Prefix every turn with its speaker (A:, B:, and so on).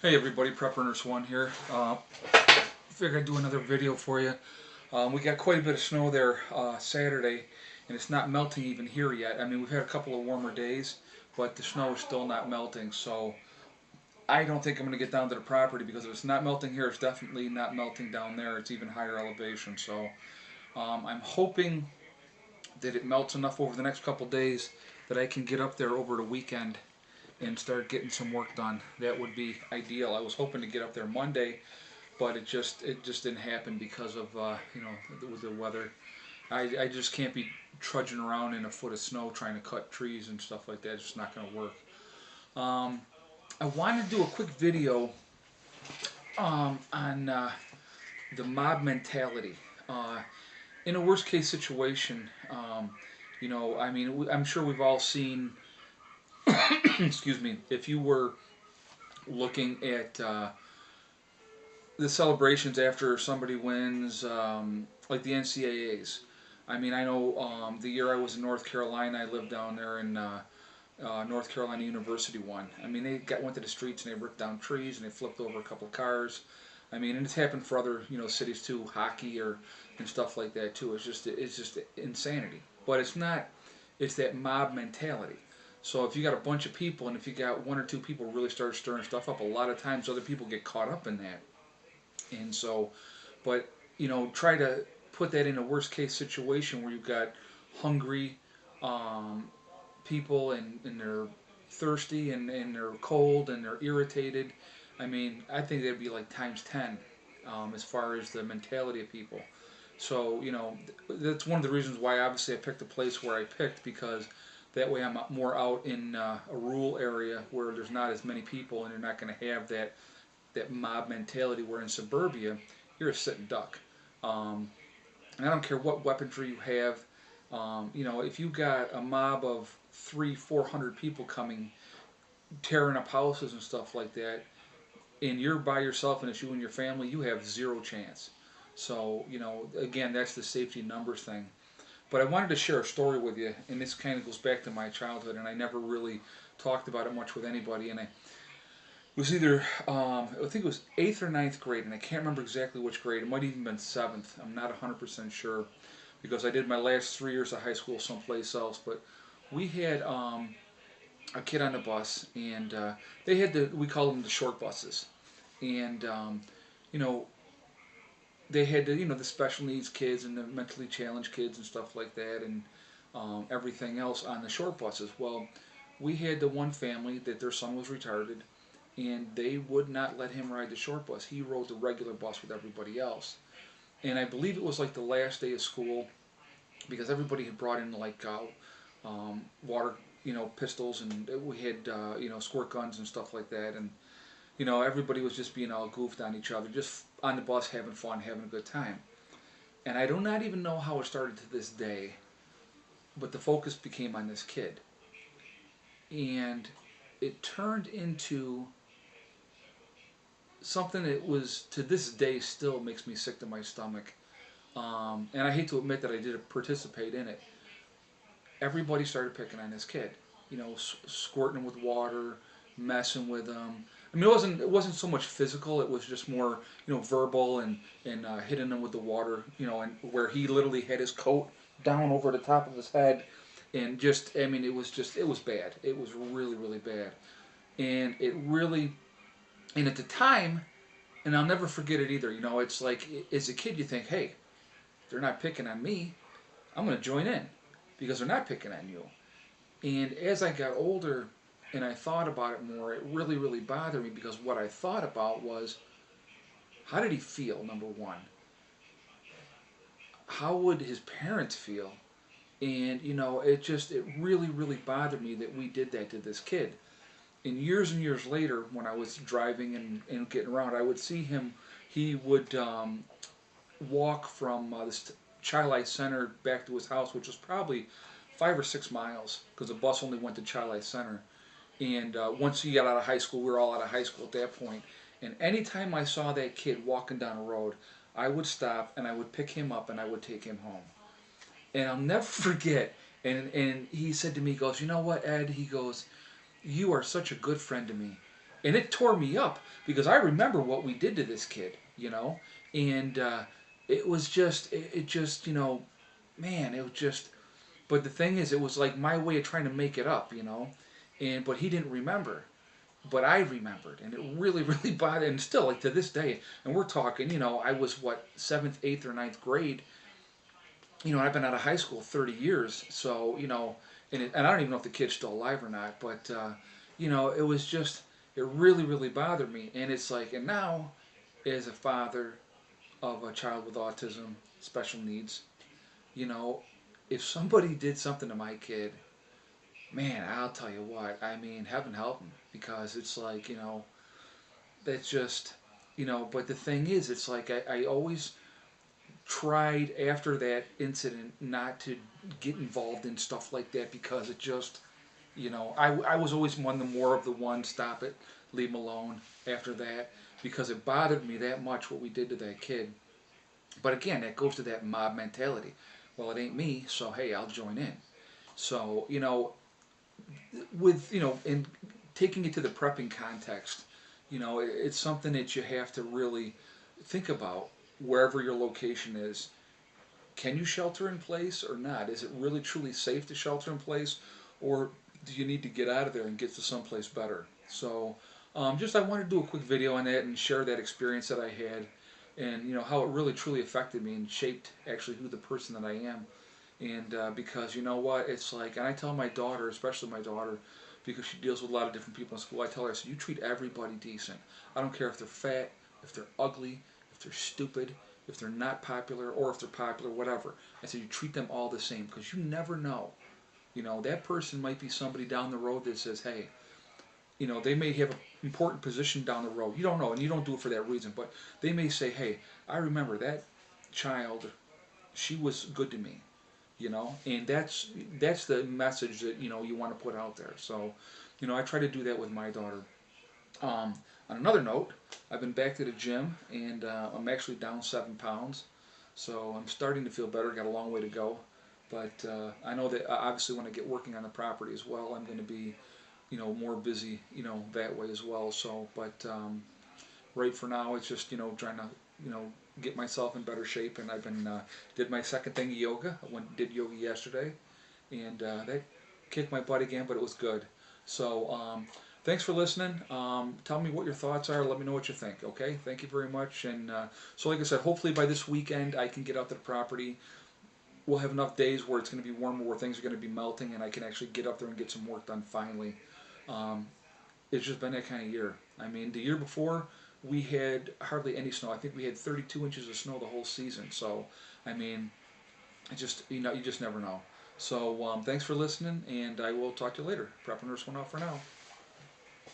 A: Hey everybody, Prepper Nurse 1 here. Figured I'd do another video for you. We got quite a bit of snow there Saturday, and it's not melting even here yet. I mean, we've had a couple of warmer days, but the snow is still not melting, so I don't think I'm going to get down to the property because if it's not melting here, it's definitely not melting down there. It's even higher elevation, so I'm hoping that it melts enough over the next couple of days that I can get up there over the weekend and start getting some work done. That would be ideal. I was hoping to get up there Monday, but it just didn't happen because of the weather. I just can't be trudging around in a foot of snow trying to cut trees and stuff like that. It's just not going to work. Um, I wanted to do a quick video on the mob mentality. In a worst case situation, I mean, I'm sure we've all seen. Excuse me. If you were looking at the celebrations after somebody wins, like the NCAAs. I mean, I know the year I was in North Carolina, I lived down there in North Carolina University won. I mean, went to the streets and they ripped down trees and they flipped over a couple of cars. I mean, and it's happened for other cities too, hockey and stuff like that too. It's just insanity. But it's not. It's that mob mentality. So if you got a bunch of people and if you got one or two people really start stirring stuff up, a lot of times other people get caught up in that. And so, but try to put that in a worst case situation where you've got hungry people and they're thirsty and they're cold and they're irritated. I mean, I think that'd be like times 10 as far as the mentality of people. So, that's one of the reasons why obviously I picked the place where I picked because that way I'm more out in a rural area where there's not as many people and you're not going to have that mob mentality where in suburbia you're a sitting duck. And I don't care what weaponry you have. If you got a mob of 300-400 people coming, tearing up houses and stuff like that, and you're by yourself and it's you and your family, you have zero chance. So, again, that's the safety numbers thing. But I wanted to share a story with you, and this kind of goes back to my childhood, and I never really talked about it much with anybody. And it was either, I think it was 8th or ninth grade, and I can't remember exactly which grade. It might have even been 7th. I'm not 100% sure because I did my last 3 years of high school someplace else. But we had a kid on the bus, and they had we called them the short buses. And, you know, they had the special needs kids and the mentally challenged kids and stuff like that, and everything else on the short buses. Well, we had the one family that their son was retarded, and they would not let him ride the short bus. He rode the regular bus with everybody else. And I believe it was like the last day of school because everybody had brought in like water, pistols, and we had squirt guns and stuff like that, and everybody was just being all goofed on each other, just on the bus having fun, having a good time. And I do not even know how it started to this day, but the focus became on this kid. And it turned into something that was, to this day, still makes me sick to my stomach. And I hate to admit that I did participate in it. Everybody started picking on this kid, squirting him with water, messing with him. I mean, it wasn't so much physical. It was just more, verbal and hitting him with the water, and where he literally had his coat down over the top of his head, and just, I mean, it was bad. It was really, really bad, and and at the time, and I'll never forget it either. It's like as a kid, you think, hey, they're not picking on me. I'm going to join in because they're not picking on you. And as I got older and I thought about it more, it really, really bothered me because what I thought about was, how did he feel, number one? How would his parents feel? And, it really, really bothered me that we did that to this kid. And years later, when I was driving and getting around, I would see him. He would walk from this Child Life Center back to his house, which was probably 5 or 6 miles because the bus only went to Child Life Center. And once he got out of high school, we were all out of high school at that point. And anytime I saw that kid walking down the road, I would stop and I would pick him up and I would take him home. And I'll never forget. And he said to me, he goes, "You know what, Ed?" He goes, "You are such a good friend to me." and it tore me up because I remember what we did to this kid, and it was just, it just, man, it was just. But the thing is, it was like my way of trying to make it up, and but he didn't remember, but I remembered, and it really, really bothered, and still, like to this day, and we're talking, I was what, seventh, eighth, or ninth grade, I've been out of high school 30 years, so and I don't even know if the kid's still alive or not, but it was just, it really, really bothered me, and it's like, and now, as a father of a child with autism, special needs, you know, if somebody did something to my kid, man, I'll tell you what, I mean, heaven help them, because it's like, that's just, but the thing is, it's like I always tried after that incident not to get involved in stuff like that because it just, I was always one stop it, leave him alone after that because it bothered me that much what we did to that kid. But again, that goes to that mob mentality. Well, it ain't me, so hey, I'll join in. So, in taking it to the prepping context, it's something that you have to really think about wherever your location is. Can you shelter in place or not? Is it really truly safe to shelter in place, or do you need to get out of there and get to someplace better? So, just I want to do a quick video on that and share that experience that I had, and how it really truly affected me and shaped actually who the person that I am. And because you know what, it's like, and I tell my daughter, especially my daughter, because she deals with a lot of different people in school, I tell her, I said, you treat everybody decent. I don't care if they're fat, if they're ugly, if they're stupid, if they're not popular, or if they're popular, whatever. I said, you treat them all the same, because you never know. That person might be somebody down the road that says, hey, they may have an important position down the road. You don't know, and you don't do it for that reason, but they may say, hey, I remember that child, she was good to me. And that's the message that you want to put out there. So I try to do that with my daughter. On another note, I've been back to the gym, and I'm actually down 7 pounds, so I'm starting to feel better. Got a long way to go, but I know that obviously when I get working on the property as well, I'm going to be more busy that way as well. So but right for now, it's just trying to get myself in better shape, and I've been did my second thing of yoga. Did yoga yesterday, and that kicked my butt again, but it was good. So thanks for listening. Tell me what your thoughts are. Let me know what you think. Okay, thank you very much. And so like I said, hopefully by this weekend I can get out to the property. We'll have enough days where it's going to be warmer, where things are going to be melting, and I can actually get up there and get some work done finally. Um, it's just been that kind of year. I mean, the year before, we had hardly any snow. I think we had 32 inches of snow the whole season. So, I mean, it just, you just never know. So, thanks for listening, and I will talk to you later. Prep and Nurse 1 out for now.